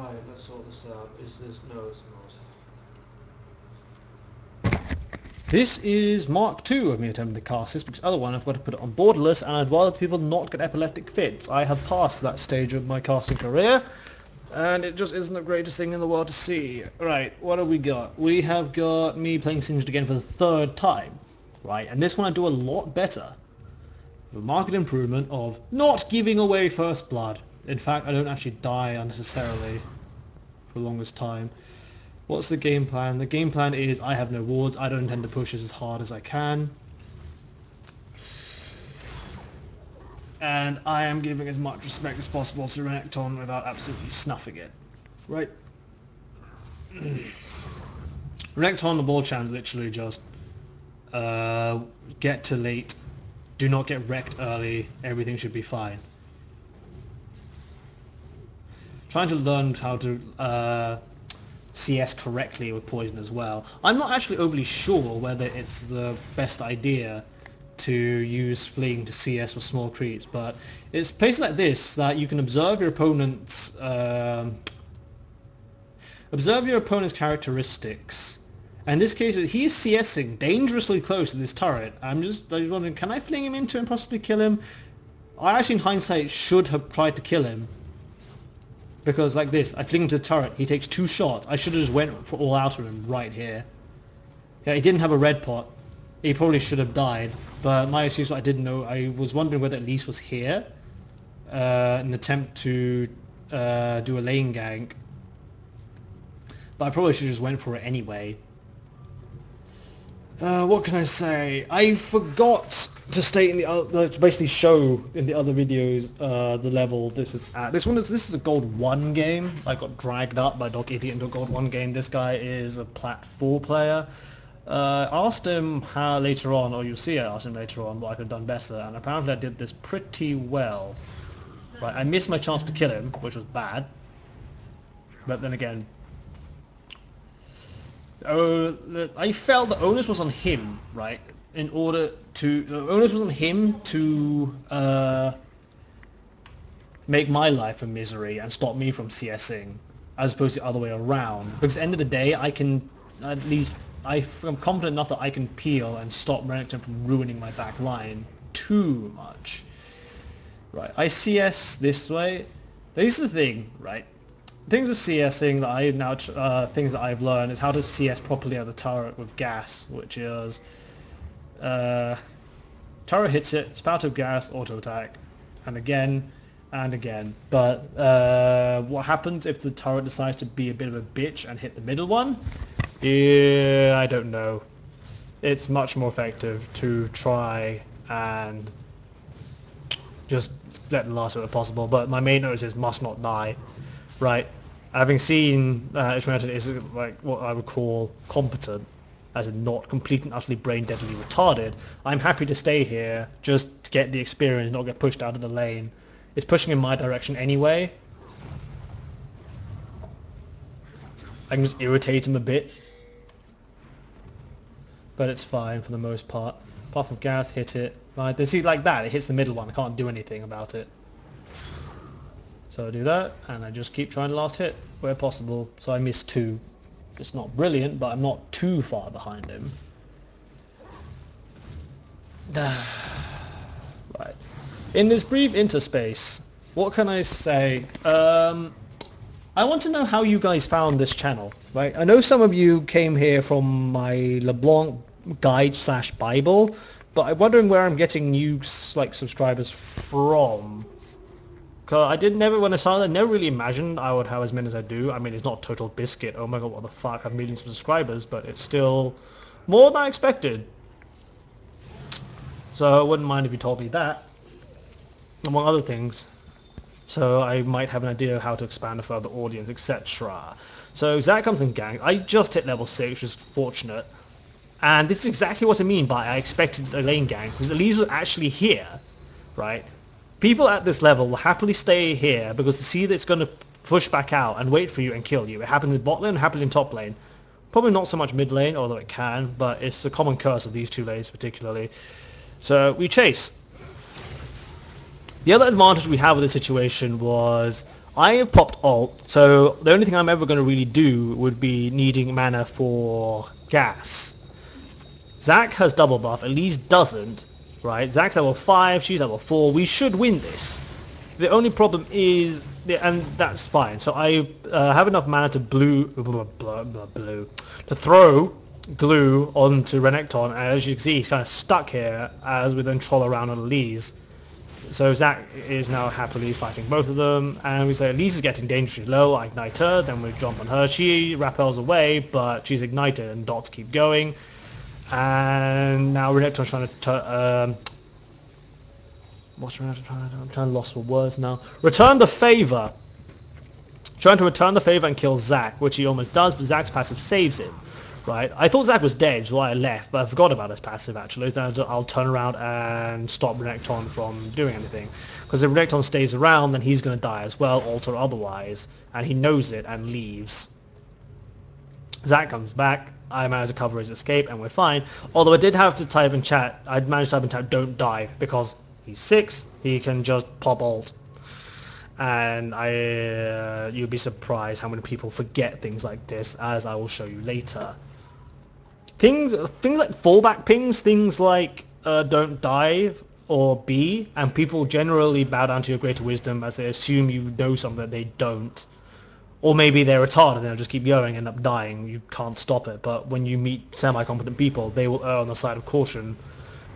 Right, let's sort this out. Is this... No, it's not. This is Mark II of me attempting to cast this, because other one I've got to put it on borderless, and I'd rather people not get epileptic fits. I have passed that stage of my casting career, and it just isn't the greatest thing in the world to see. Right, what have we got? We have got me playing Singed again for the third time, right, and this one I do a lot better. The marked improvement of not giving away first blood. In fact, I don't actually die unnecessarily for the longest time. What's the game plan? The game plan is I have no wards. I don't intend to push this as hard as I can. And I am giving as much respect as possible to Renekton without absolutely snuffing it. Right? Renekton, the ball champ, literally just get to late. Do not get wrecked early. Everything should be fine. Trying to learn how to CS correctly with poison as well. I'm not actually overly sure whether it's the best idea to use fleeing to CS with small creeps, but it's places like this that you can observe your opponent's characteristics. And in this case, he's CSing dangerously close to this turret. I was wondering, can I fling him into and possibly kill him? I actually, in hindsight, should have tried to kill him. Because like this, I fling him to the turret, he takes 2 shots. I should have just went for all out of him right here. Yeah, he didn't have a red pot. He probably should have died. But my excuse was I didn't know. I was wondering whether at least was here. In an attempt to do a lane gank. But I probably should have just went for it anyway. What can I say? I forgot to state in the other, to basically show in the other videos the level this is at. This is a gold 1 game. I got dragged up by Dog Idiot into a gold 1 game. This guy is a Plat 4 player. I asked him how later on, or you'll see I asked him later on what I could have done better, and apparently I did this pretty well. Right, I missed my chance to kill him, which was bad. But then again, I felt the onus was on him, right? The onus was on him to make my life a misery and stop me from CSing, as opposed to the other way around. Because at the end of the day, I can at least, I'm confident enough that I can peel and stop Renekton from ruining my back line too much. Right, I CS this way. This is the thing, right? Things with CSing that I now things that I've learned is how to CS properly at the turret with gas, which is turret hits it, spout of gas, auto attack, and again and again. But what happens if the turret decides to be a bit of a bitch and hit the middle one? Yeah, I don't know. It's much more effective to try and just let the last of it possible. But my main notice is must not die. Right, having seen Itemization is like what I would call competent, as in not complete and utterly brain deadly retarded, I'm happy to stay here just to get the experience, not get pushed out of the lane. It's pushing in my direction anyway. I can just irritate him a bit, but it's fine for the most part. Apart from gas, hit it. Right, see like that, it hits the middle one. I can't do anything about it. So I do that, and I just keep trying to last hit where possible. So I miss 2. It's not brilliant, but I'm not too far behind him. Right. In this brief interspace, what can I say? I want to know how you guys found this channel. Right. I know some of you came here from my LeBlanc guide / Bible, but I'm wondering where I'm getting new subscribers from. Cause when I started, I never really imagined I would have as many as I do. I mean, it's not total biscuit. Oh my god, what the fuck? I have millions of subscribers, but it's still more than I expected. So I wouldn't mind if you told me that, among other things. So I might have an idea of how to expand a further audience, etc. So Zach comes in gang. I just hit level 6, which is fortunate. And this is exactly what I mean by I expected a lane gang, because Elise was actually here, right? People at this level will happily stay here because they see that it's going to push back out and wait for you and kill you. It happened in bot lane, happened in top lane. Probably not so much mid lane, although it can, but it's a common curse of these 2 lanes particularly. So we chase. The other advantage we have with this situation was I have popped alt, so the only thing I'm ever going to really do would be needing mana for gas. Zach has double buff, Elise doesn't, right? Zach's level 5, she's level 4, we should win this. The only problem is, and that's fine, so I have enough mana to to throw glue onto Renekton, and as you can see he's kind of stuck here as we then troll around on Elise. So Zach is now happily fighting both of them, and we say Elise is getting dangerously low, I ignite her, then we jump on her, she rappels away, but she's ignited and dots keep going. And now Renekton's trying to what's Renekton trying to do? I'm trying to lost for words now. Return the favor! Trying to return the favor and kill Zach, which he almost does, but Zach's passive saves him. Right? I thought Zach was dead, so I left, but I forgot about his passive actually. Then I'll turn around and stop Renekton from doing anything. Because if Renekton stays around, then he's going to die as well, alt or otherwise. And he knows it and leaves. Zach comes back. I managed to cover his escape and we're fine. Although I did have to type in chat, I'd managed to type in chat, don't die, because he's 6, he can just pop alt. And you'd be surprised how many people forget things like this, as I will show you later. Things like fallback pings, things like don't die or B, and people generally bow down to your greater wisdom as they assume you know something that they don't. Or maybe they're retarded and they'll just keep going and end up dying. You can't stop it. But when you meet semi-competent people, they will err on the side of caution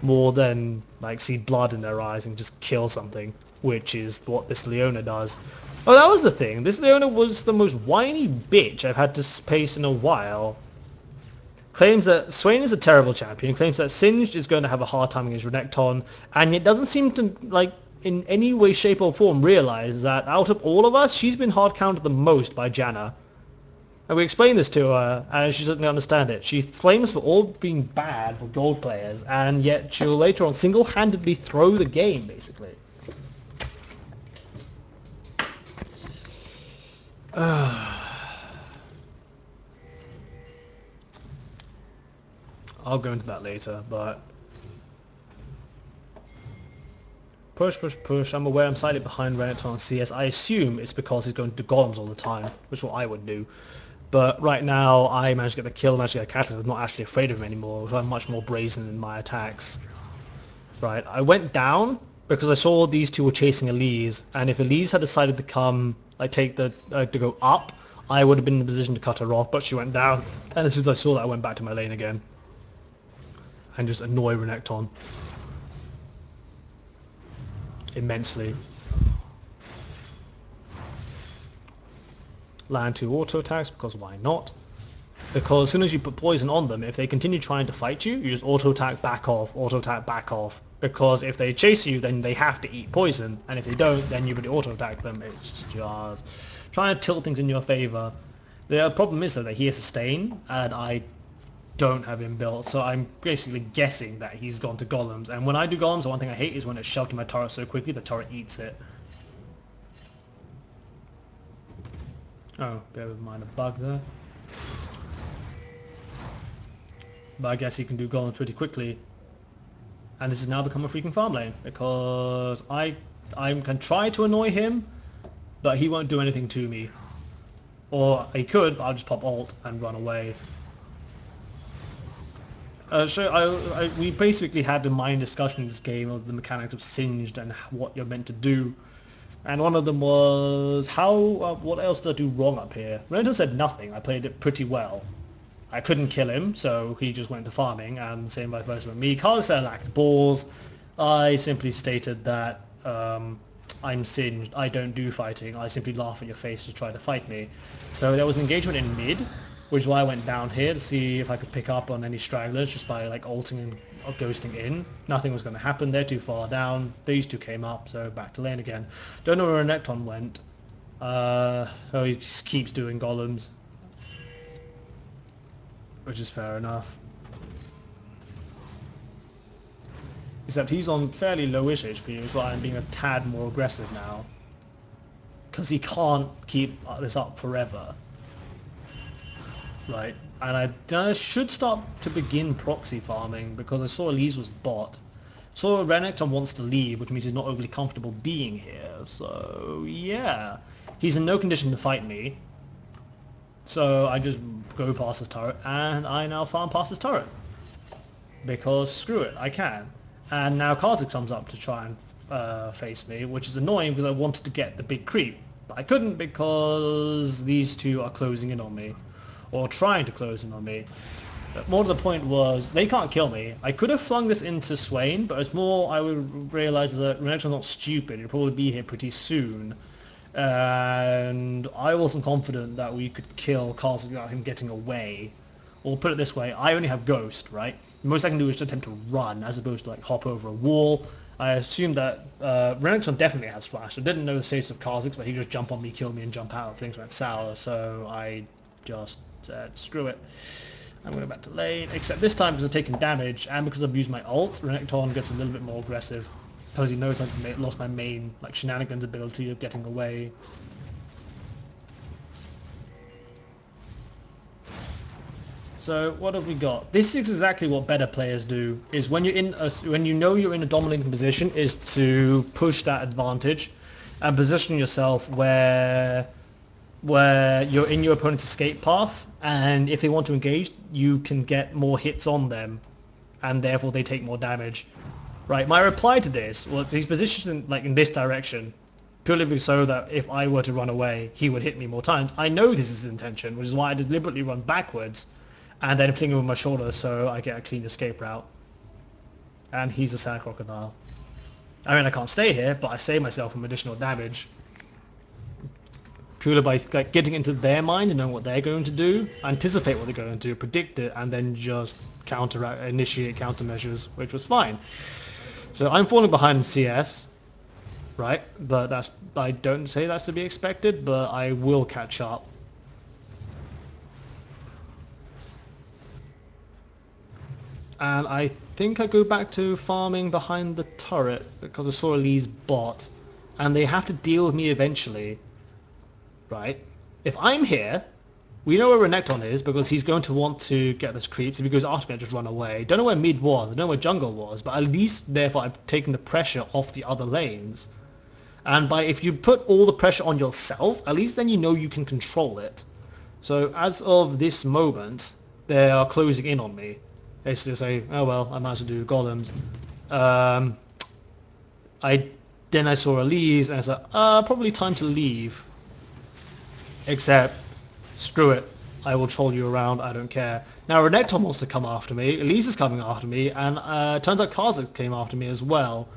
more than like see blood in their eyes and just kill something, which is what this Leona does. Oh, that was the thing. This Leona was the most whiny bitch I've had to face in a while. Claims that Swain is a terrible champion, claims that Singed is going to have a hard time against Renekton, and it doesn't seem to, like, in any way, shape or form realize that out of all of us, she's been hard counted the most by Janna. And we explained this to her, and she doesn't understand it. She claims for all being bad for gold players, and yet she'll later on single-handedly throw the game, basically. I'll go into that later, but... Push, push, push. I'm aware I'm slightly behind Renekton on CS. I assume it's because he's going to do golems all the time, which is what I would do. But right now, I managed to get the kill, managed to get a catalyst. I'm not actually afraid of him anymore, so I'm much more brazen in my attacks. Right, I went down because I saw these two were chasing Elise, and if Elise had decided to come, like take the, to go up, I would have been in a position to cut her off, but she went down. And as soon as I saw that, I went back to my lane again. And just annoy Renekton immensely. Land 2 auto attacks, because why not? Because as soon as you put poison on them, if they continue trying to fight you, you just auto attack, back off, auto attack, back off. Because if they chase you, then they have to eat poison, and if they don't, then you really auto attack them. It's just trying to tilt things in your favor. The problem is though that he has sustain, and I don't have him built, so I'm basically guessing that he's gone to golems. And when I do golems, the one thing I hate is when it's shoved in my turret so quickly the turret eats it. Oh, bear with mind, a bug there. But I guess he can do golems pretty quickly. And this has now become a freaking farm lane, because I can try to annoy him, but he won't do anything to me. Or he could, but I'll just pop alt and run away. So we basically had a mind discussion in this game of the mechanics of Singed and what you're meant to do. And one of them was, what else did I do wrong up here? Renekton said nothing, I played it pretty well. I couldn't kill him, so he just went to farming, and same vice versa with me. Carlos said I lacked balls. I simply stated that I'm Singed, I don't do fighting, I simply laugh at your face to try to fight me. So there was an engagement in mid, which is why I went down here to see if I could pick up on any stragglers just by like ulting and ghosting in. Nothing was going to happen, they're too far down, these two came up, so back to lane again. Don't know where Renekton went. Oh, he just keeps doing golems. Which is fair enough. Except he's on fairly lowish HP, which is why I'm being a tad more aggressive now. Because he can't keep this up forever. Right, and I should start to begin proxy farming, because I saw Elise was bot. So Renekton wants to leave, which means he's not overly comfortable being here, so yeah. He's in no condition to fight me. So I just go past his turret, and I now farm past his turret. Because screw it, I can. And now Kha'Zix comes up to try and face me, which is annoying because I wanted to get the big creep. But I couldn't because these two are closing in on me. Or trying to close in on me. But more to the point was, they can't kill me. I could have flung this into Swain, but it's more I would realise that Renekton's not stupid. He'll probably be here pretty soon. And I wasn't confident that we could kill Kha'Zix without him getting away. Or put it this way, I only have Ghost, right? The most I can do is to attempt to run as opposed to like hop over a wall. I assumed that Renekton definitely has Flash. I didn't know the status of Kha'Zix, but he just jump on me, kill me, and jump out. Things went sour, so I just said, screw it. I'm going back to lane, except this time because I've taken damage and because I've used my ult, Renekton gets a little bit more aggressive because he knows I've lost my main like shenanigans ability of getting away. So what have we got? This is exactly what better players do. Is when you know you're in a dominating position, is to push that advantage and position yourself where you're in your opponent's escape path, and if they want to engage, you can get more hits on them, and therefore they take more damage. Right. My reply to this was he's positioned in this direction, purely so that if I were to run away, he would hit me more times. I know this is his intention, which is why I deliberately run backwards and then fling him with my shoulder so I get a clean escape route. And he's a sand crocodile. I mean, I can't stay here, but I save myself from additional damage. Purely by getting into their mind and knowing what they're going to do, anticipate what they're going to do, predict it, and then just initiate countermeasures, which was fine. So I'm falling behind in CS, right? But I don't say that's to be expected, but I will catch up. And I think I go back to farming behind the turret because I saw Lee's bot, and they have to deal with me eventually, right? If I'm here, we know where Renekton is because he's going to want to get those creeps. If he goes after me, I just run away. Don't know where mid was, I don't know where jungle was, but at least therefore I've taken the pressure off the other lanes. And if you put all the pressure on yourself, at least then you know you can control it. So as of this moment, they are closing in on me. They say, oh well, I might as well do golems. Then I saw Elise and I said, probably time to leave. Except, screw it, I will troll you around, I don't care. Now Renekton wants to come after me, Elise is coming after me, and turns out Kha'Zix came after me as well.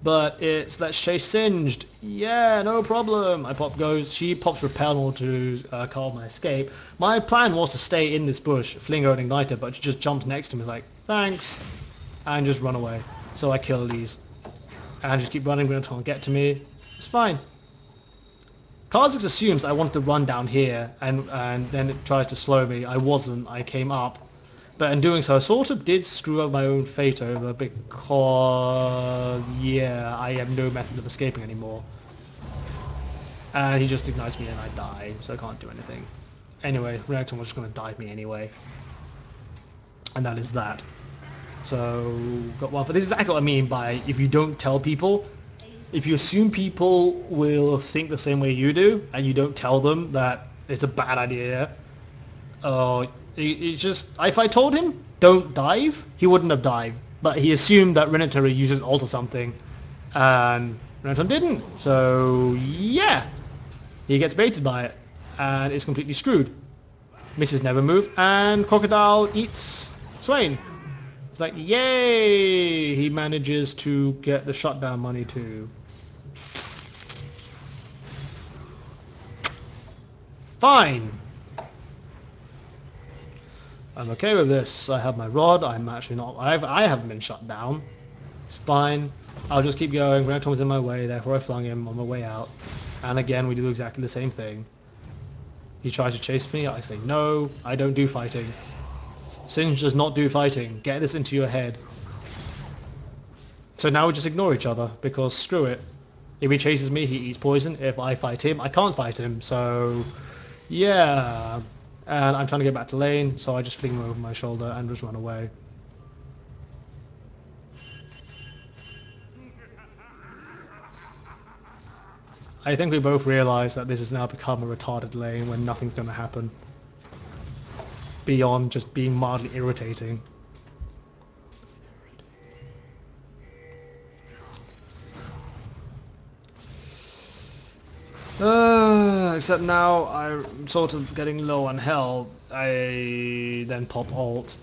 But it's let's chase Singed. Yeah, no problem. I pop goes. She pops repel in order to call my escape. My plan was to stay in this bush, fling her an igniter, but she just jumped next to me like, thanks, and just run away. So I kill Elise. And just keep running until it get to me. It's fine. Kha'Zix assumes I wanted to run down here, and then it tries to slow me. I wasn't. I came up. But in doing so, I sort of did screw up my own fate over because, yeah, I have no method of escaping anymore. And he just ignites me and I die, so I can't do anything. Anyway, Renekton was just going to dive me anyway. And that is that. So, got one. But this is exactly what I mean by if you don't tell people, if you assume people will think the same way you do, and you don't tell them that it's a bad idea, it's just, if I told him, don't dive, he wouldn't have dived. But he assumed that Renekton uses ult or something, and Renekton didn't. So, yeah, he gets baited by it, and is completely screwed. Misses never move, and Crocodile eats Swain. It's like, yay! He manages to get the shutdown money too. Fine! I'm okay with this. I have my rod. I'm actually not... I haven't been shut down. It's fine. I'll just keep going. Renekton was in my way, therefore I flung him on my way out. And again, we do exactly the same thing. He tries to chase me. I say, no, I don't do fighting. Singe does not do fighting. Get this into your head. So now we just ignore each other, because screw it. If he chases me, he eats poison. If I fight him, I can't fight him. So, yeah... And I'm trying to get back to lane, so I just fling him over my shoulder and just run away. I think we both realise that this has now become a retarded lane when nothing's going to happen. Beyond just being mildly irritating. Except now I'm sort of getting low on health. I then pop ult.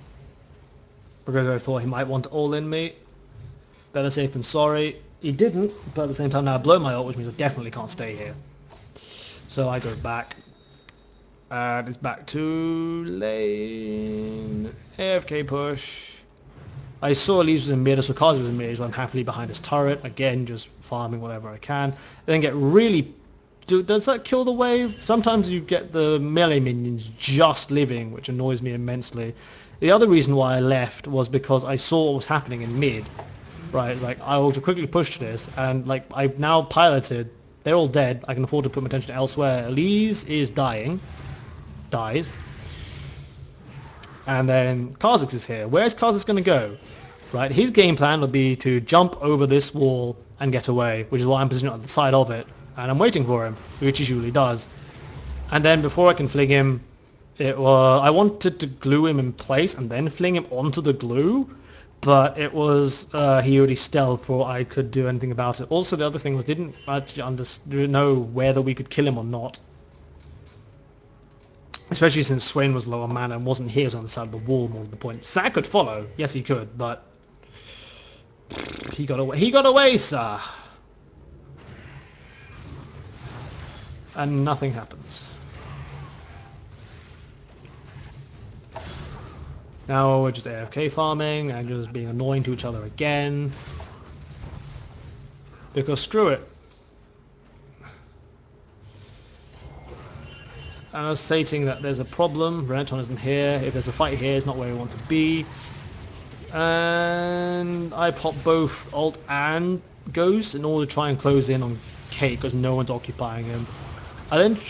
Because I thought he might want to all-in me. Better safe than sorry. He didn't, but at the same time now I blow my ult, which means I definitely can't stay here. So I go back. And it's back to lane. AFK push. I saw Leaves was in mid, so Kaz was in mid, so I'm happily behind his turret. Again, just farming whatever I can. Then get really... Does that kill the wave? Sometimes you get the melee minions just living, which annoys me immensely. The other reason why I left was because I saw what was happening in mid. Right, like, I will quickly push this, and like, I've now piloted. They're all dead. I can afford to put my attention elsewhere. Elise is dying. Dies. And then Kha'Zix is here. Where's Kha'Zix going to go? Right, his game plan would be to jump over this wall and get away, which is why I'm positioned on the side of it. And I'm waiting for him, which he usually does. And then before I can fling him, I wanted to glue him in place and then fling him onto the glue, but it was he already stealthed before I could do anything about it. Also, the other thing was didn't actually know whether we could kill him or not. Especially since Swain was low on mana and wasn't here, he was on the side of the wall more than the point. Zack could follow, yes he could, but he got away. He got away, sir. And nothing happens. Now we're just AFK farming and just being annoying to each other again. Because screw it. And I was stating that there's a problem. Renekton isn't here. If there's a fight here, it's not where we want to be. And I pop both ult and Ghost in order to try and close in on Kate because no one's occupying him. And then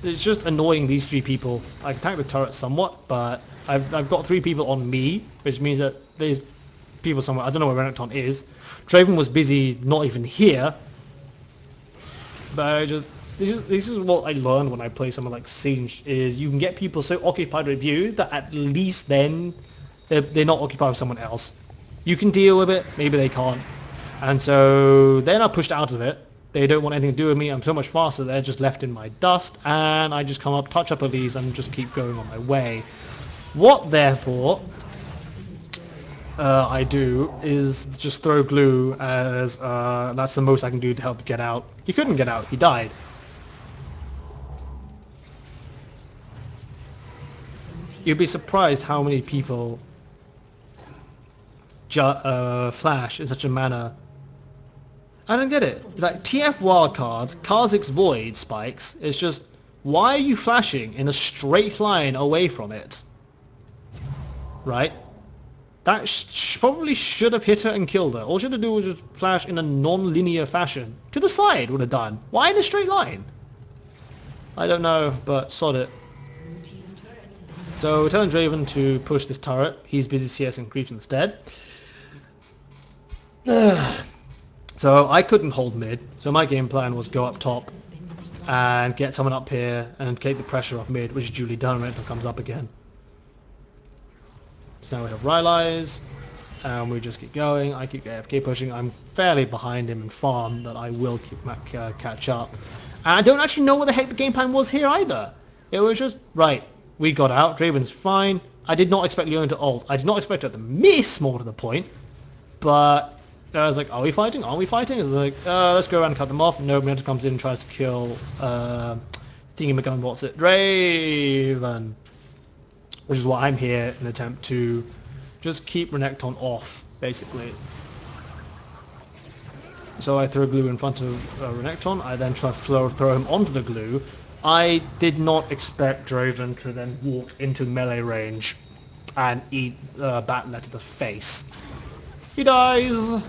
it's just annoying these three people. I can attack the turret somewhat, but I've got three people on me, which means that there's people somewhere. I don't know where Renekton is. Draven was busy, not even here. But this is what I learned when I play something like Siege, is you can get people so occupied with you that at least then they're not occupied with someone else. You can deal with it, maybe they can't. And so then I pushed out of it. They don't want anything to do with me. I'm so much faster. They're just left in my dust, and I just come up, touch up Elise, and just keep going on my way. What, therefore, I do is just throw glue, as that's the most I can do to help get out. He couldn't get out. He died. You'd be surprised how many people flash in such a manner. I don't get it. It's like TF wildcards, Kha'Zix void spikes. It's just, why are you flashing in a straight line away from it? Right? That probably should have hit her and killed her. All she had to do was just flash in a non-linear fashion. To the side would have done. Why in a straight line? I don't know, but sod it. So we're telling Draven to push this turret. He's busy CSing creeps instead. So I couldn't hold mid, so my game plan was go up top and get someone up here and take the pressure off mid, which is duly done when it comes up again. So now we have Rylai's, and we just keep going. I keep AFK pushing. I'm fairly behind him in farm, but I will keep catch up. And I don't actually know what the heck the game plan was here either. It was just, right, we got out, Draven's fine. I did not expect Leon to ult. I did not expect her to miss, more to the point, but... I was like, are we fighting? Are we fighting? I was like, let's go around and cut them off. No, Renekton comes in and tries to kill Thingy what's it? Draven. Which is why I'm here in an attempt to just keep Renekton off, basically. So I throw glue in front of Renekton. I then try to throw him onto the glue. I did not expect Draven to then walk into melee range and eat Battler to the face. He dies!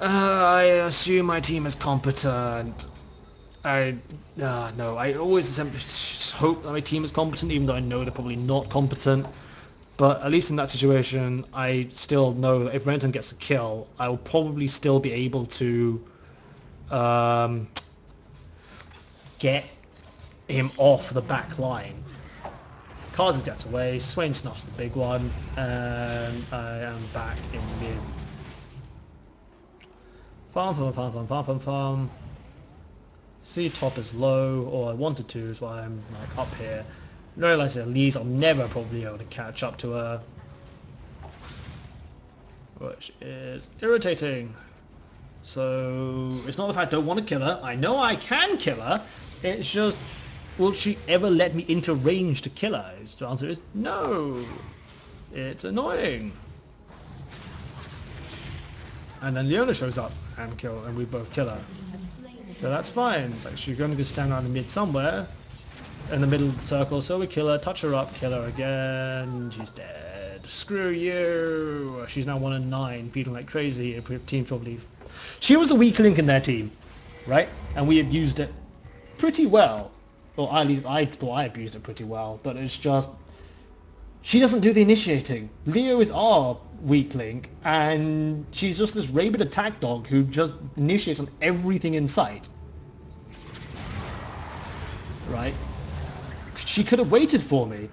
I assume my team is competent. No, I always hope that my team is competent, even though I know they're probably not competent. But at least in that situation, I still know that if Renekton gets a kill, I will probably still be able to get him off the back line. Kaza gets away, Swain snuffs the big one, and I am back in mid. Farm. C top is low, or I wanted to, so I'm like up here. Realize that Lee's I'm never probably able to catch up to her, which is irritating. So it's not the fact I don't want to kill her. I know I can kill her. It's just, will she ever let me into range to kill her? The answer is no. It's annoying. And then Leona shows up and we both kill her. So that's fine. Like, she's going to just stand around the mid somewhere, in the middle of the circle. So we kill her, touch her up, kill her again. She's dead. Screw you. She's now 1 and 9, feeling like crazy. Team probably. She was the weak link in their team, right? And we abused it pretty well. Or at least I thought I abused it pretty well. But it's just, she doesn't do the initiating. Leo is our weak link, and she's just this rabid attack dog who just initiates on everything in sight. Right? She could have waited for me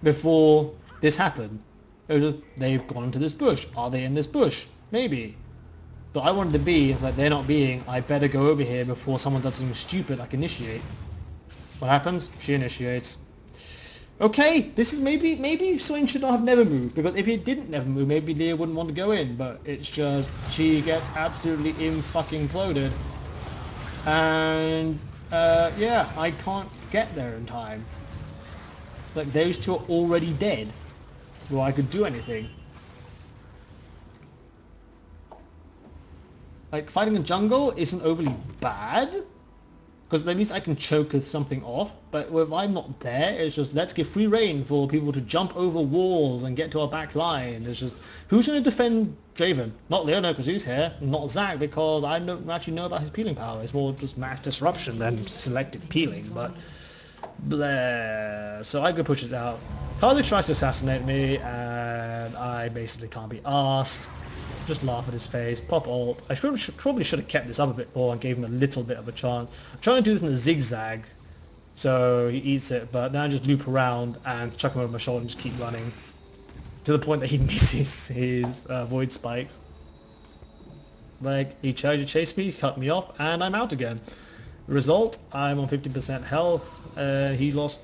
before this happened. It was just, they've gone into this bush. Are they in this bush? Maybe. But I wanted to be, it's like they're not being, I better go over here before someone does something stupid like initiate. What happens? She initiates. Okay, this is maybe Swain should not have never moved, because if he didn't never move, maybe Leah wouldn't want to go in, but it's just, she gets absolutely in-fucking-ploded. And, yeah, I can't get there in time. Like, those two are already dead, before I could do anything. Like, fighting in jungle isn't overly bad, because at least I can choke something off, but if I'm not there, it's just, let's give free reign for people to jump over walls and get to our back line. It's just, who's going to defend Draven? Not Leona, because he's here, not Zac, because I don't actually know about his peeling power. It's more just mass disruption than selective peeling, but blah. So I go push it out. Kha'Zix tries to assassinate me, and I basically can't be arsed. Just laugh at his face, pop ult. I probably should have kept this up a bit more and gave him a little bit of a chance. I'm trying to do this in a zigzag, so he eats it, but then I just loop around and chuck him over my shoulder and just keep running. To the point that he misses his void spikes. Like, he tried to chase me, cut me off, and I'm out again. Result, I'm on 50% health. He lost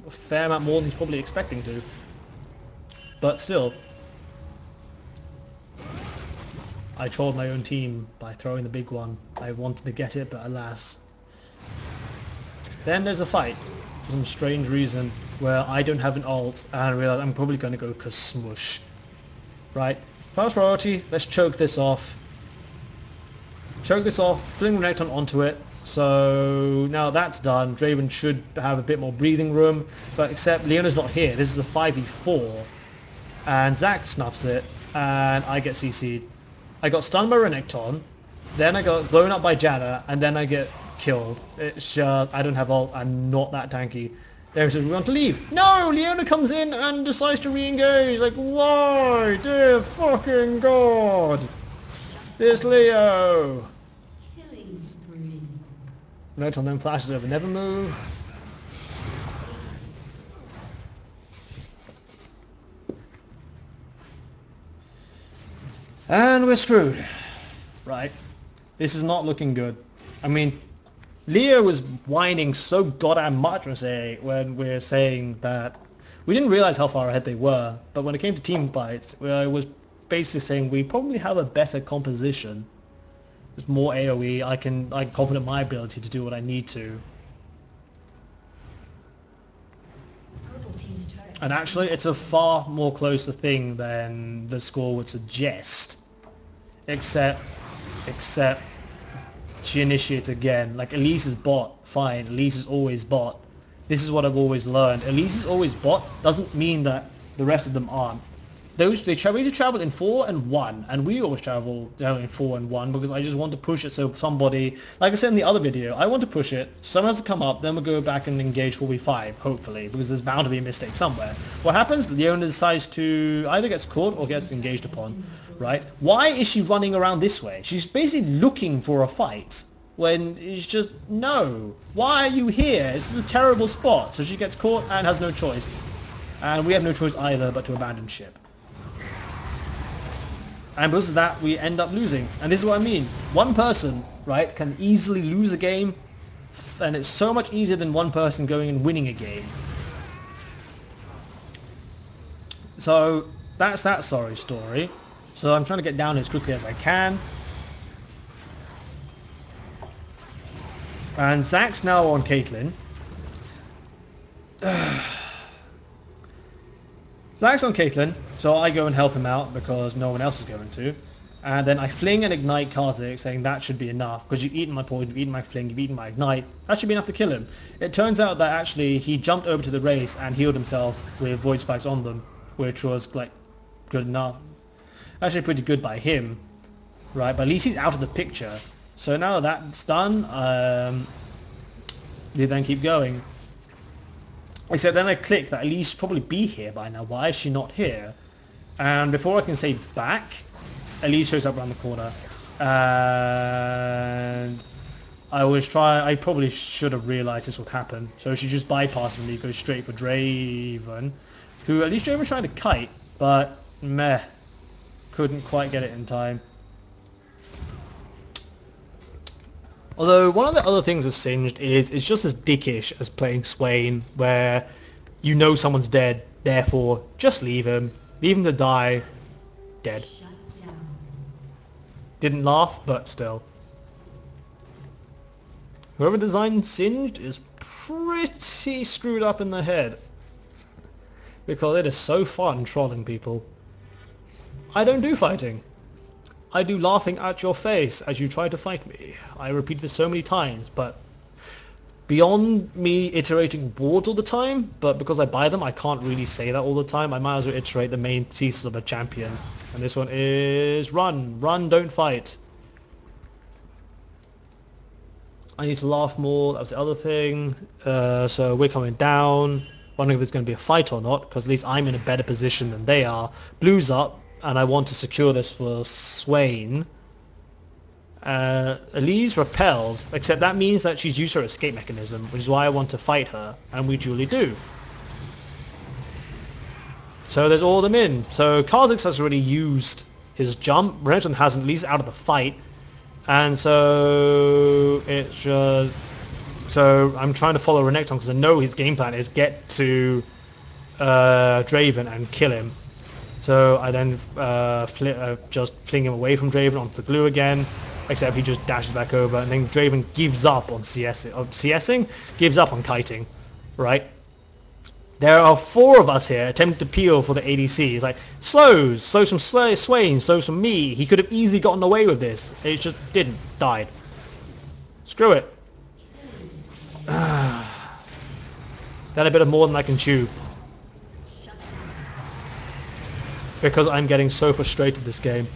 a fair amount more than he's probably expecting to. But still. I trolled my own team by throwing the big one. I wanted to get it, but alas. Then there's a fight, for some strange reason, where I don't have an ult, and I realize I'm probably going to go smush. Right, first priority, let's choke this off. Choke this off, fling Renekton onto it. So now that's done, Draven should have a bit more breathing room, but except Leona's not here. This is a 5v4, and Zac snuffs it, and I get CC'd. I got stunned by Renekton, then I got blown up by Janna, and then I get killed. It's just, I don't have ult, I'm not that tanky. There says we want to leave. No! Leona comes in and decides to re-engage. Like, why? Dear fucking god! This Leo! Killing spree. Renekton then flashes over never move. And we're screwed. Right. This is not looking good. I mean, Leo was whining so goddamn much when we're saying that we didn't realize how far ahead they were, but when it came to team fights, I was basically saying we probably have a better composition. There's more AoE, I'm confident in my ability to do what I need to. And actually, it's a far more closer thing than the score would suggest. Except she initiates again. Like, Elise is bot, fine. Elise is always bot. This is what I've always learned. Elise is always bot doesn't mean that the rest of them aren't. they used to travel in 4 and 1, and we always travel in 4 and 1 because I just want to push it so somebody, like I said in the other video, I want to push it, someone has to come up, then we'll go back and engage 4v5, hopefully, because there's bound to be a mistake somewhere. What happens? Leona decides to either gets caught or gets engaged upon, right? Why is she running around this way? She's basically looking for a fight. When it's just, no, why are you here? This is a terrible spot. So she gets caught and has no choice. And we have no choice either but to abandon ship. And because of that, we end up losing. And this is what I mean. One person, right, can easily lose a game. And it's so much easier than one person going and winning a game. So that's that sorry story. So I'm trying to get down as quickly as I can. And Zach's now on Caitlyn. Zach's on Caitlyn, so I go and help him out because no one else is going to. And then I fling and ignite Karzik, saying that should be enough because you've eaten my poison, you've eaten my fling, you've eaten my ignite. That should be enough to kill him. It turns out that actually he jumped over to the race and healed himself with void spikes on them, which was like good enough. Actually pretty good by him, right? But at least he's out of the picture. So now that that's done, we then keep going. Except then I click that Elise should probably be here by now. Why is she not here? And before I can say back, Elise shows up around the corner. And I probably should have realised this would happen. So she just bypasses me, goes straight for Draven. Who, at least Draven tried to kite, but meh. Couldn't quite get it in time. Although one of the other things with Singed is it's just as dickish as playing Swain, where you know someone's dead, therefore just leave him to die, dead. Didn't laugh, but still. Whoever designed Singed is pretty screwed up in the head, because it is so fun trolling people. I don't do fighting. I do laughing at your face as you try to fight me. I repeat this so many times, but beyond me iterating boards all the time, but because I buy them, I can't really say that all the time. I might as well iterate the main thesis of a champion. And this one is run. Run, don't fight. I need to laugh more. That was the other thing. So we're coming down. Wondering if it's going to be a fight or not, because at least I'm in a better position than they are. Blue's up. And I want to secure this for Swain. Elise repels, except that means that she's used her escape mechanism, which is why I want to fight her, and we duly do. So there's all of them in. So Kha'Zix has already used his jump, Renekton hasn't, at least out of the fight, and so it's just... So I'm trying to follow Renekton because I know his game plan is get to Draven and kill him. So I then just fling him away from Draven onto the glue again, except he just dashes back over, and then Draven gives up on CSing, gives up on kiting, right? There are 4 of us here attempting to peel for the ADC. He's like, slows some Swain, slows some me. He could have easily gotten away with this. It just didn't. Died. Screw it. That a bit of more than I can chew. Because I'm getting so frustrated this game.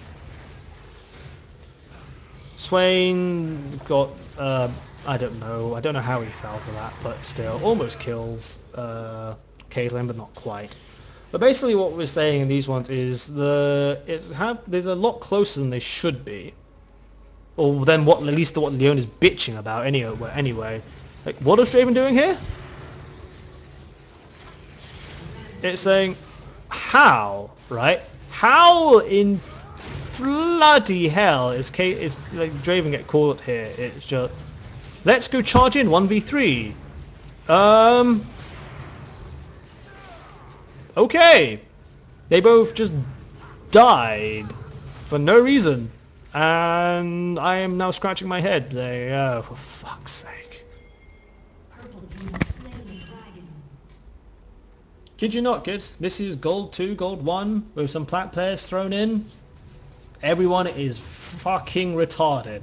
Swain got, I don't know how he fell for that, but still, almost kills Caitlyn, but not quite. But basically what we're saying in these ones is they're a lot closer than they should be. Or than at least what Leona's bitching about anyway. Like, what is Draven doing here? It's saying, how, right? How in bloody hell is like Draven get caught here? It's just, let's go charge in 1v3. Okay. They both just died for no reason, and I am now scratching my head saying, oh, for fuck's sake. Kid you not, kids. This is Gold 2, Gold 1, with some Plat players thrown in. Everyone is fucking retarded.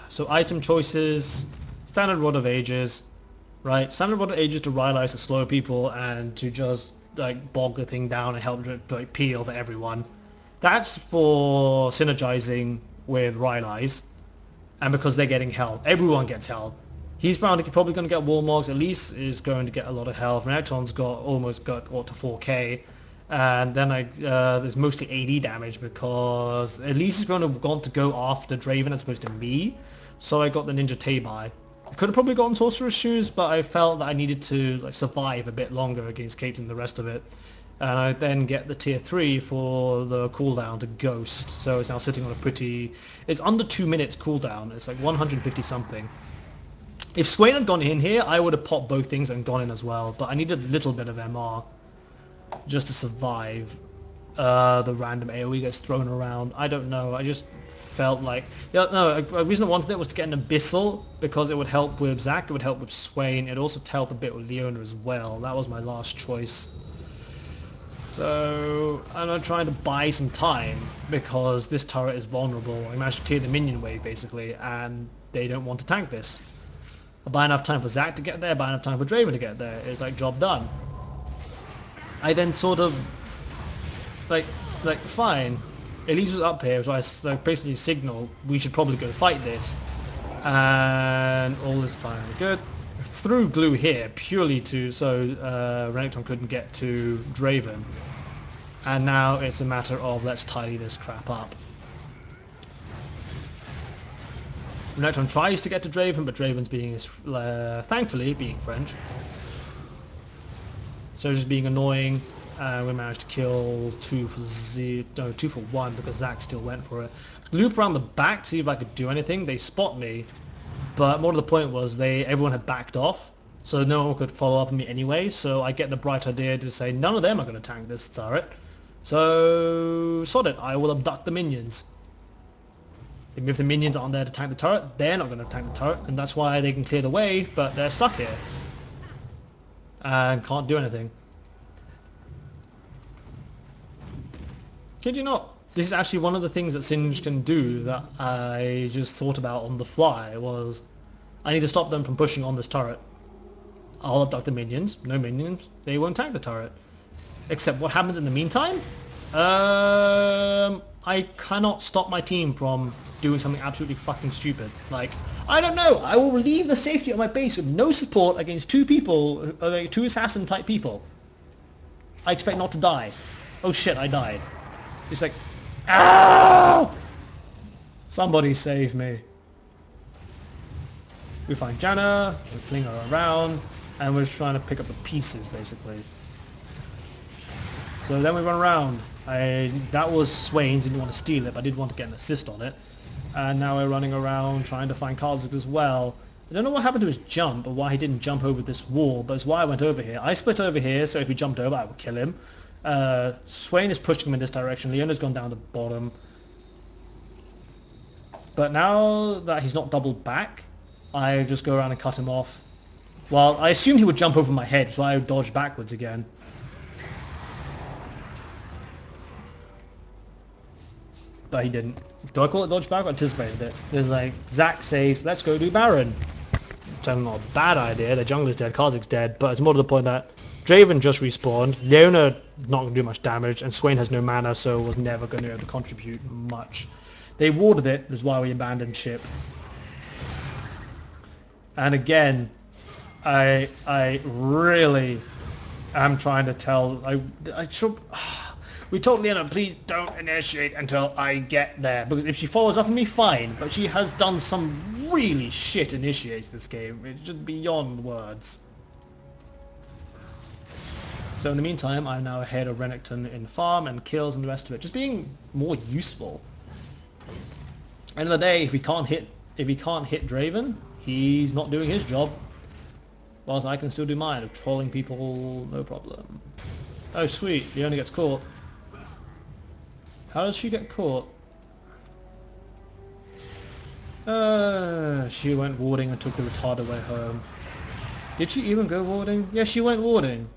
So item choices, Standard Rod of Ages, right? Standard Rod of Ages to Rylai's to slow people and to just like bog the thing down and help like peel for everyone. That's for synergizing with Rylai's, and because they're getting health, everyone gets health. He's probably going to get Warmogs. Elise is going to get a lot of health. Renekton's almost got to 4k. And then there's mostly AD damage because Elise is going to want to go after Draven as opposed to me. So I got the Ninja Tabai. I could have probably gotten Sorcerer's Shoes, but I felt that I needed to like survive a bit longer against Caitlyn and the rest of it. And I then get the tier 3 for the cooldown to Ghost. So it's now sitting on a pretty... It's under 2 minutes cooldown. It's like 150 something. If Swain had gone in here, I would have popped both things and gone in as well. But I needed a little bit of MR just to survive the random AoE gets thrown around. I don't know. I just felt like... Yeah, no, a reason I wanted it was to get an Abyssal because it would help with Zac, it would help with Swain. It would also help a bit with Leona as well. That was my last choice. So I'm trying to buy some time because this turret is vulnerable. I managed to clear the minion wave basically and they don't want to tank this. I buy enough time for Zac to get there, buy enough time for Draven to get there. It's like job done. I then sort of like fine. Elise was up here, so I basically signal we should probably go fight this. And all is fine and good. Threw glue here purely so Renekton couldn't get to Draven. And now it's a matter of let's tidy this crap up. Renekton tries to get to Draven, but Draven's being thankfully being French. So just being annoying. We managed to kill 2 for 1 because Zac still went for it. Loop around the back to see if I could do anything. They spot me, but more to the point was everyone had backed off, so no one could follow up on me anyway. So I get the bright idea to say none of them are going to tank this turret. So sod it, I will abduct the minions. If the minions aren't there to tank the turret, they're not going to tank the turret, and that's why they can clear the way, but they're stuck here and can't do anything. Kid you not, this is actually one of the things that Singe can do that I just thought about on the fly was I need to stop them from pushing on this turret. I'll abduct the minions. No minions, they won't tank the turret. Except what happens in the meantime? I cannot stop my team from doing something absolutely fucking stupid. Like, I don't know, I will leave the safety of my base with no support against 2 people, like 2 assassin type people. I expect not to die. Oh shit, I died. It's like, ow! Somebody save me. We find Janna, we fling her around, and we're just trying to pick up the pieces, basically. So then we run around. That was Swain's, didn't want to steal it, but I did want to get an assist on it. And now we're running around trying to find Kha'Zix as well. I don't know what happened to his jump, or why he didn't jump over this wall, but it's why I went over here. I split over here, so if he jumped over, I would kill him. Swain is pushing him in this direction. Leona's gone down the bottom. But now that he's not doubled back, I just go around and cut him off. Well, I assumed he would jump over my head, so I would dodge backwards again. But he didn't. Do I call it dodge back? I anticipated it. There's like, Zac says, let's go do Baron. Which is not a bad idea. The jungler's dead, Kha'Zix's dead, but it's more to the point that Draven just respawned, Leona not going to do much damage, and Swain has no mana, so was never going to be able to contribute much. They warded it, which is why we abandoned ship. And again, I really am trying to tell... We told Leona, please don't initiate until I get there, because if she follows up on me, fine, but she has done some really shit initiates this game. It's just beyond words. So in the meantime, I'm now ahead of Renekton in farm and kills and the rest of it, just being more useful. End of the day, if he can't hit Draven, he's not doing his job. Whilst I can still do mine of trolling people, no problem. Oh sweet, he only gets caught. How does she get caught? She went warding and took the retarded way home. Did she even go warding? Yeah, she went warding.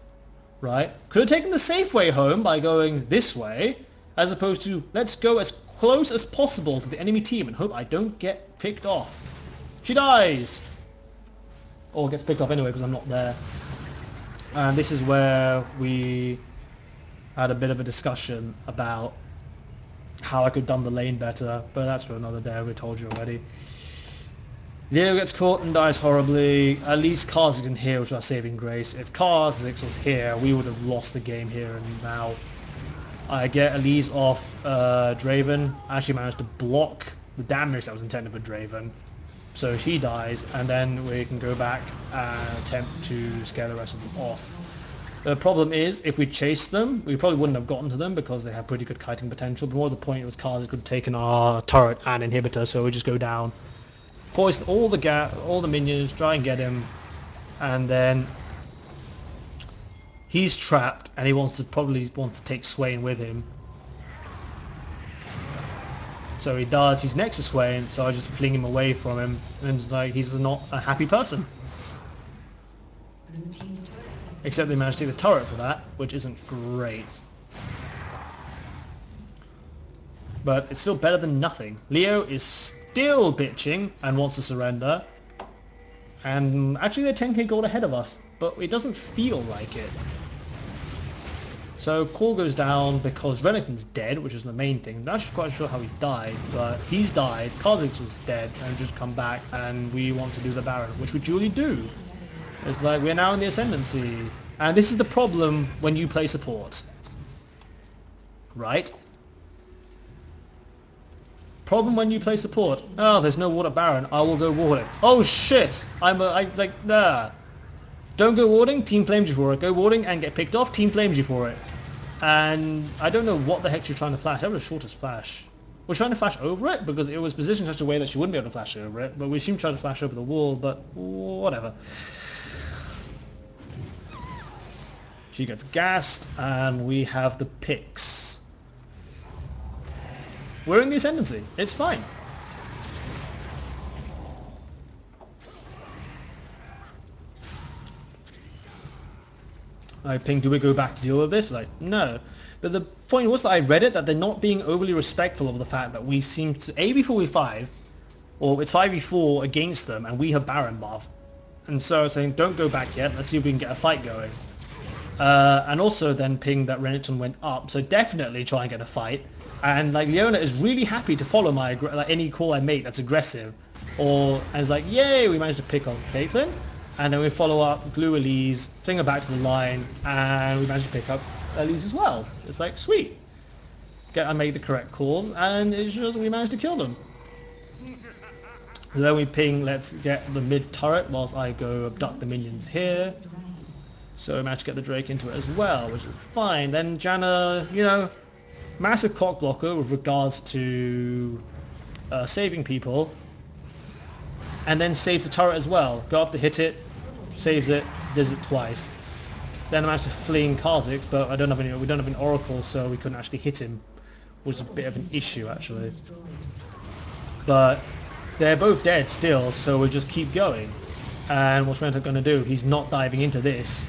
Right? Could have taken the safe way home by going this way, as opposed to let's go as close as possible to the enemy team and hope I don't get picked off. She dies! or gets picked off anyway because I'm not there. And this is where we had a bit of a discussion about how I could have done the lane better, but that's for another day, we told you already. Leo gets caught and dies horribly. At least Kha'Zix in here, which is our saving grace. If Kha'Zix was here, we would have lost the game here and now. I get Elise off Draven. I actually managed to block the damage that was intended for Draven. So she dies, and then we can go back and attempt to scare the rest of them off. The problem is, if we chased them, we probably wouldn't have gotten to them because they have pretty good kiting potential. But more the point was Kha'Zix could have taken our turret and inhibitor, so we just go down. Poison all the minions, try and get him, and then he's trapped, and he probably wants to take Swain with him. So he does. He's next to Swain, so I just fling him away from him, and it's like he's not a happy person. Except they managed to take the turret for that, which isn't great. But it's still better than nothing. Leo is still bitching and wants to surrender. And actually they're 10k gold ahead of us, but it doesn't feel like it. So Call goes down because Renekton's dead, which is the main thing. I'm not actually quite sure how he died, but he's died. Kha'Zix was dead and just come back, and we want to do the Baron, which we duly do. It's like we're now in the ascendancy. And this is the problem when you play support. Right? Problem when you play support. Oh, there's no water Baron. I will go warding. Oh shit! Nah. Don't go warding, team flames you for it. Go warding and get picked off, team flames you for it. And I don't know what the heck you're trying to flash. That was the shortest flash. We're trying to flash over it because it was positioned in such a way that she wouldn't be able to flash over it. But we seem to try to flash over the wall, but whatever. She gets gassed, and we have the picks. We're in the ascendancy. It's fine. I ping, do we go back to deal with this? Like, no. But the point was that I read it, that they're not being overly respectful of the fact that we seem to, A, before we 5, or it's 5v4 against them, and we have Baron buff. And so I was saying, don't go back yet, let's see if we can get a fight going. And also then ping that Renekton went up, so definitely try and get a fight. And like Leona is really happy to follow my any call I make that's aggressive, and it's like, yay, we managed to pick on Caitlyn, and then we follow up, glue Elise, fling her back to the line, and we managed to pick up Elise as well. It's like, sweet, I made the correct calls, and it's just we managed to kill them. So then we ping, let's get the mid turret whilst I go abduct the minions here. So we managed to get the Drake into it as well, which is fine. Then Janna, you know, massive cock blocker with regards to saving people, and then saves the turret as well. Go up to hit it, saves it, does it twice. Then I managed to fling Kha'Zix, but we don't have an Oracle, so we couldn't actually hit him, which was a bit of an issue actually. But they're both dead still, so we'll just keep going. And what's Renekton going to do? He's not diving into this.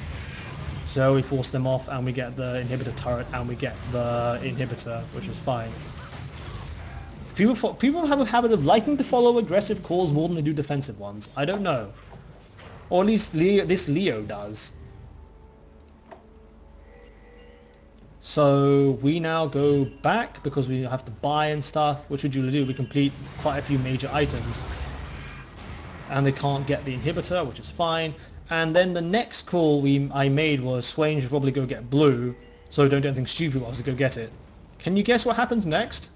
So we force them off, and we get the inhibitor turret, and we get the inhibitor, which is fine. People have a habit of liking to follow aggressive calls more than they do defensive ones. I don't know. Or at least this Leo does. So we now go back because we have to buy and stuff. Which we usually do. We complete quite a few major items. And they can't get the inhibitor, which is fine. And then the next call I made was Swain should probably go get blue, so don't do anything stupid whilst to go get it. Can you guess what happens next?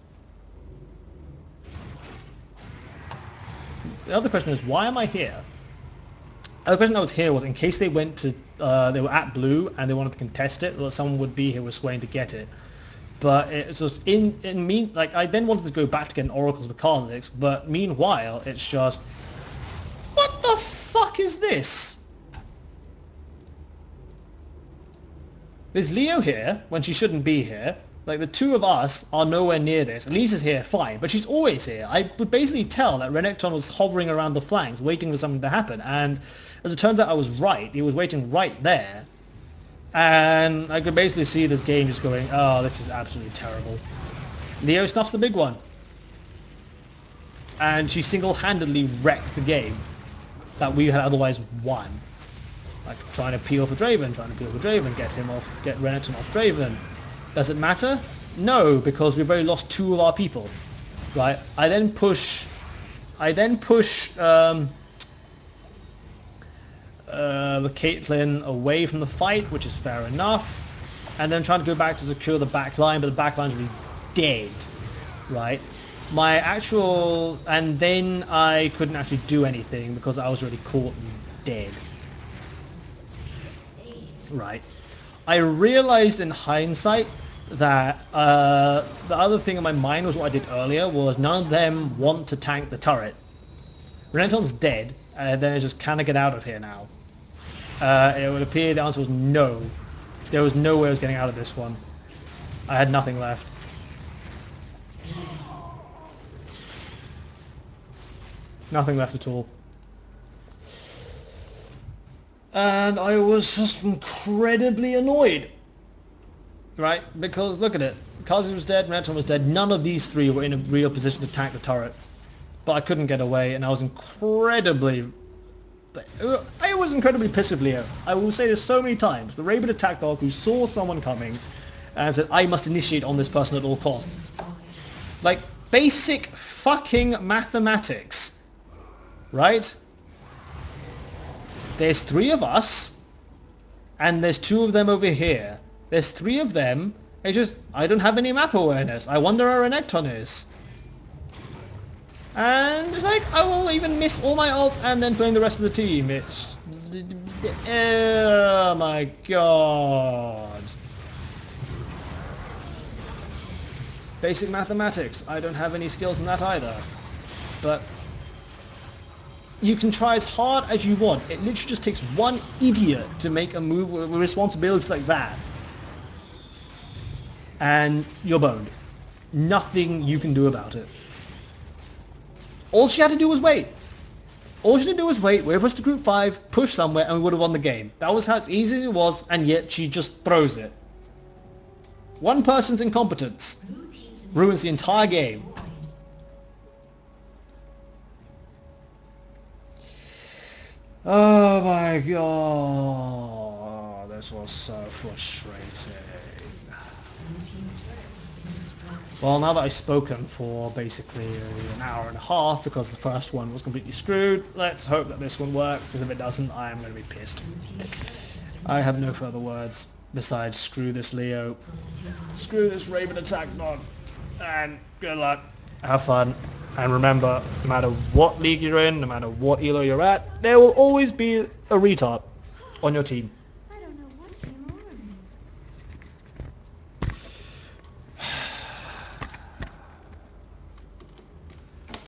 The other question is, why am I here? The other question that was here was in case they went to, they were at blue and they wanted to contest it, or someone would be here with Swain to get it. But it's just I then wanted to go back to get an Oracles with Kha'Zix, but meanwhile it's just, what the fuck is this? There's Leo here when she shouldn't be here. Like, the two of us are nowhere near this. Lisa's here, fine, but she's always here. I would basically tell that Renekton was hovering around the flanks, waiting for something to happen. And as it turns out, I was right. He was waiting right there. And I could basically see this game just going, oh, this is absolutely terrible. Leo snuffs the big one. And she single-handedly wrecked the game. that we had otherwise won. Like trying to peel for Draven, get Renekton off Draven. Does it matter? No, because we've already lost 2 of our people. Right? I then push the Caitlyn away from the fight, which is fair enough. And then trying to go back to secure the back line, but the back line's really dead. Right? And then I couldn't actually do anything because I was already caught and dead. Right. I realized in hindsight that the other thing in my mind was what I did earlier was none of them want to tank the turret. Renekton's dead, and then it's just, can I get out of here now? It would appear the answer was no. There was no way I was getting out of this one. I had nothing left. Nothing left at all. And I was just incredibly annoyed. Right? Because look at it. Kazi was dead, Renekton was dead. None of these 3 were in a real position to tank the turret. But I couldn't get away, and I was incredibly pissed with Leo. I will say this so many times. The rabid attack dog who saw someone coming and said, I must initiate on this person at all costs. Like, basic fucking mathematics. Right? There's 3 of us, and there's 2 of them over here. There's 3 of them. It's just, I don't have any map awareness. I wonder where Renekton is. And it's like, I will even miss all my ults and then playing the rest of the team. It's... oh my god. Basic mathematics. I don't have any skills in that either. But you can try as hard as you want. It literally just takes one idiot to make a move with responsibilities like that. And you're boned. Nothing you can do about it. All she had to do was wait. All she had to do was wait, wait for us to group 5, push somewhere, and we would have won the game. That was how easy as it was, and yet she just throws it. One person's incompetence ruins the entire game. Oh my god, this was so frustrating. Well, now that I've spoken for basically an hour and a half because the first one was completely screwed, let's hope that this one works, because if it doesn't, I am going to be pissed. I have no further words besides screw this Leo, screw this Raven attack dog, and good luck, have fun, and remember, no matter what league you're in, no matter what elo you're at, there will always be a retard on your team.